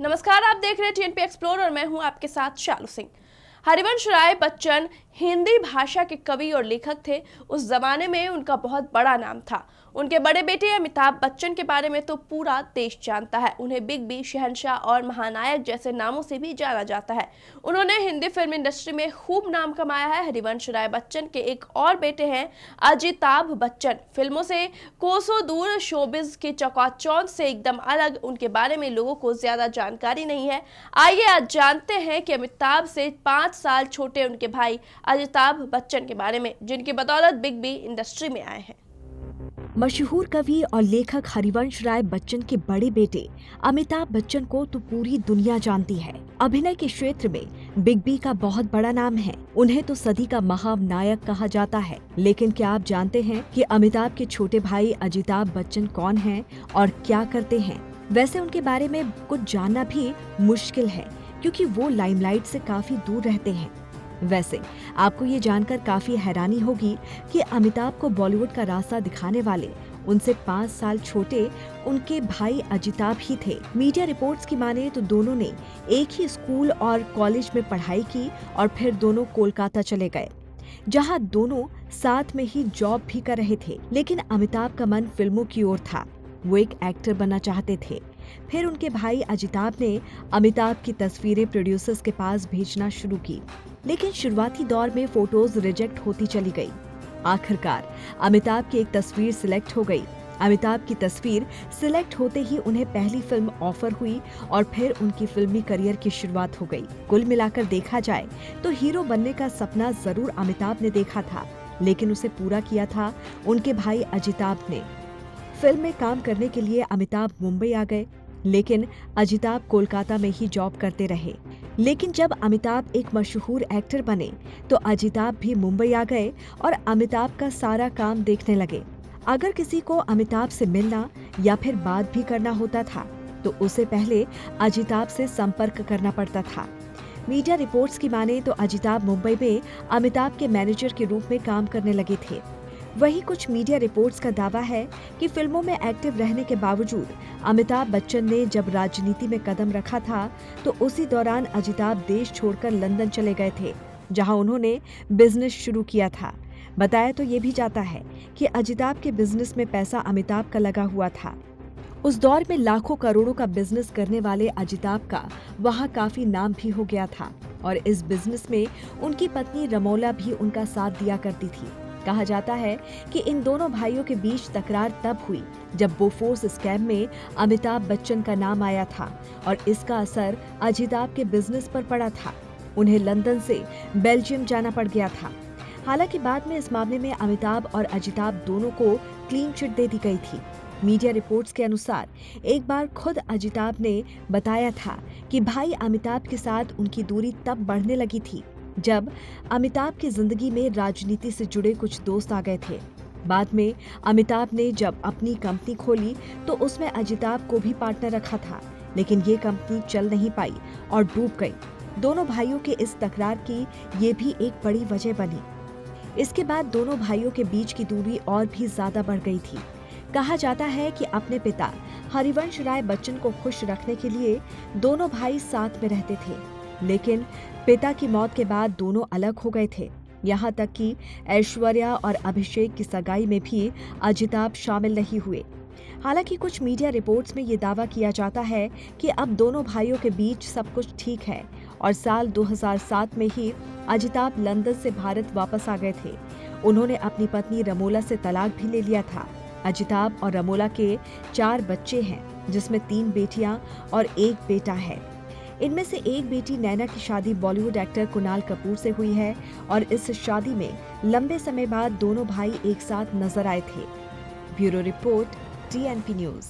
नमस्कार, आप देख रहे हैं टीएनपी एक्सप्लोर और मैं हूं आपके साथ शालू सिंह। हरिवंश राय बच्चन हिंदी भाषा के कवि और लेखक थे। उस जमाने में उनका बहुत बड़ा नाम था। उनके बड़े बेटे अमिताभ बच्चन के बारे में तो पूरा देश जानता है। उन्हें बिग बी, शहंशाह और महानायक जैसे नामों से भी जाना जाता है। उन्होंने हिंदी फिल्म इंडस्ट्री में खूब नाम कमाया है। हरिवंश राय बच्चन के एक और बेटे हैं अजिताभ बच्चन। फिल्मों से कोसों दूर, शोबिज की चकाचौंध से एकदम अलग। उनके बारे में लोगों को ज्यादा जानकारी नहीं है। आइए आज जानते हैं कि अमिताभ से 5 साल छोटे उनके भाई अजिताभ बच्चन के बारे में, जिनकी बदौलत बिग बी इंडस्ट्री में आए हैं। मशहूर कवि और लेखक हरिवंश राय बच्चन के बड़े बेटे अमिताभ बच्चन को तो पूरी दुनिया जानती है। अभिनय के क्षेत्र में बिग बी का बहुत बड़ा नाम है। उन्हें तो सदी का महानायक कहा जाता है। लेकिन क्या आप जानते हैं कि अमिताभ के छोटे भाई अजिताभ बच्चन कौन हैं और क्या करते हैं? वैसे उनके बारे में कुछ जानना भी मुश्किल है, क्योंकि वो लाइमलाइट से काफी दूर रहते हैं। वैसे आपको ये जानकर काफी हैरानी होगी कि अमिताभ को बॉलीवुड का रास्ता दिखाने वाले उनसे 5 साल छोटे उनके भाई अजिताभ ही थे। मीडिया रिपोर्ट्स की माने तो दोनों ने एक ही स्कूल और कॉलेज में पढ़ाई की और फिर दोनों कोलकाता चले गए, जहां दोनों साथ में ही जॉब भी कर रहे थे। लेकिन अमिताभ का मन फिल्मों की ओर था। वो एक एक्टर बनना चाहते थे। फिर उनके भाई अजिताभ ने अमिताभ की तस्वीरें प्रोड्यूसर्स के पास भेजना शुरू की, लेकिन शुरुआती दौर में फोटोज रिजेक्ट होती चली गई। आखिरकार अमिताभ की एक तस्वीर सिलेक्ट हो गई। अमिताभ की तस्वीर सिलेक्ट होते ही उन्हें पहली फिल्म ऑफर हुई और फिर उनकी फिल्मी करियर की शुरुआत हो गई। कुल मिलाकर देखा जाए तो हीरो बनने का सपना जरूर अमिताभ ने देखा था, लेकिन उसे पूरा किया था उनके भाई अजिताभ ने। फिल्म में काम करने के लिए अमिताभ मुंबई आ गए, लेकिन अजिताभ कोलकाता में ही जॉब करते रहे। लेकिन जब अमिताभ एक मशहूर एक्टर बने तो अजिताभ भी मुंबई आ गए और अमिताभ का सारा काम देखने लगे। अगर किसी को अमिताभ से मिलना या फिर बात भी करना होता था तो उसे पहले अजिताभ से संपर्क करना पड़ता था। मीडिया रिपोर्ट्स की माने तो अजिताभ मुंबई में अमिताभ के मैनेजर के रूप में काम करने लगे थे। वहीं कुछ मीडिया रिपोर्ट्स का दावा है कि फिल्मों में एक्टिव रहने के बावजूद अमिताभ बच्चन ने जब राजनीति में कदम रखा था तो उसी दौरान अजिताभ देश छोड़कर लंदन चले गए थे, जहां उन्होंने बिजनेस शुरू किया था। बताया तो ये भी जाता है कि अजिताभ के बिजनेस में पैसा अमिताभ का लगा हुआ था। उस दौर में लाखों करोड़ों का बिजनेस करने वाले अजिताभ का वहां काफी नाम भी हो गया था और इस बिजनेस में उनकी पत्नी रमोला भी उनका साथ दिया करती थी। कहा जाता है कि इन दोनों भाइयों के बीच तकरार तब हुई जब बोफोर्स स्कैम में अमिताभ बच्चन का नाम आया था और इसका असर अजिताभ के बिजनेस पर पड़ा था। उन्हें लंदन से बेल्जियम जाना पड़ गया था। हालांकि बाद में इस मामले में अमिताभ और अजिताभ दोनों को क्लीन चिट दे दी गई थी। मीडिया रिपोर्ट्स के अनुसार एक बार खुद अजिताभ ने बताया था कि भाई अमिताभ के साथ उनकी दूरी तब बढ़ने लगी थी जब अमिताभ की जिंदगी में राजनीति से जुड़े कुछ दोस्त आ गए थे। बाद में अमिताभ ने जब अपनी कंपनी खोली तो उसमें अजिताभ को भी पार्टनर रखा था, लेकिन ये कंपनी चल नहीं पाई और डूब गई। दोनों भाइयों के इस तकरार की ये भी एक बड़ी वजह बनी। इसके बाद दोनों भाइयों के बीच की दूरी और भी ज्यादा बढ़ गई थी। कहा जाता है कि अपने पिता हरिवंश राय बच्चन को खुश रखने के लिए दोनों भाई साथ में रहते थे, लेकिन पिता की मौत के बाद दोनों अलग हो गए थे। यहाँ तक कि ऐश्वर्या और अभिषेक की सगाई में भी अजिताभ शामिल नहीं हुए। हालांकि कुछ मीडिया रिपोर्ट्स में ये दावा किया जाता है कि अब दोनों भाइयों के बीच सब कुछ ठीक है और साल 2007 में ही अजिताभ लंदन से भारत वापस आ गए थे। उन्होंने अपनी पत्नी रमोला से तलाक भी ले लिया था। अजिताभ और रमोला के 4 बच्चे हैं, जिसमें 3 बेटियां और 1 बेटा है। इनमें से एक बेटी नैना की शादी बॉलीवुड एक्टर कुणाल कपूर से हुई है और इस शादी में लंबे समय बाद दोनों भाई एक साथ नजर आए थे। Bureau report, TNP news.